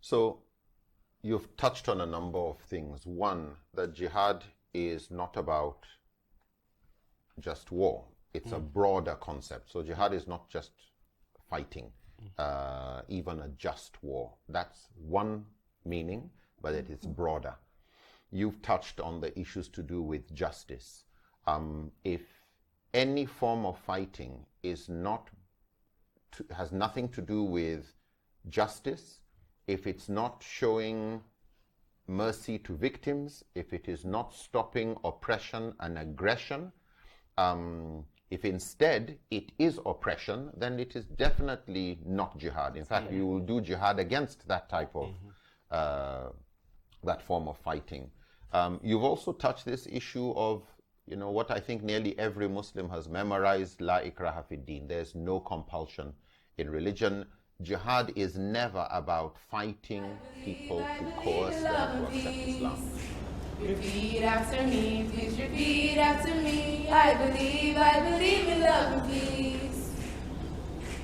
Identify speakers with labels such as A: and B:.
A: So you've touched on a number of things. One, that jihad is not about just war. It's a broader concept. So jihad is not just fighting, even a just war. That's one meaning, but it is broader. You've touched on the issues to do with justice. If any form of fighting is not has nothing to do with justice, if it's not showing mercy to victims, if it is not stopping oppression and aggression, if instead it is oppression, then it is definitely not jihad. In fact, you will do jihad against that type of that form of fighting. You've also touched this issue of, what I think nearly every Muslim has memorized, La ikraha fi din. There's no compulsion in religion. Jihad is never about fighting people to coerce them to accept Islam.
B: Repeat after me, please repeat after me. I believe in love and peace.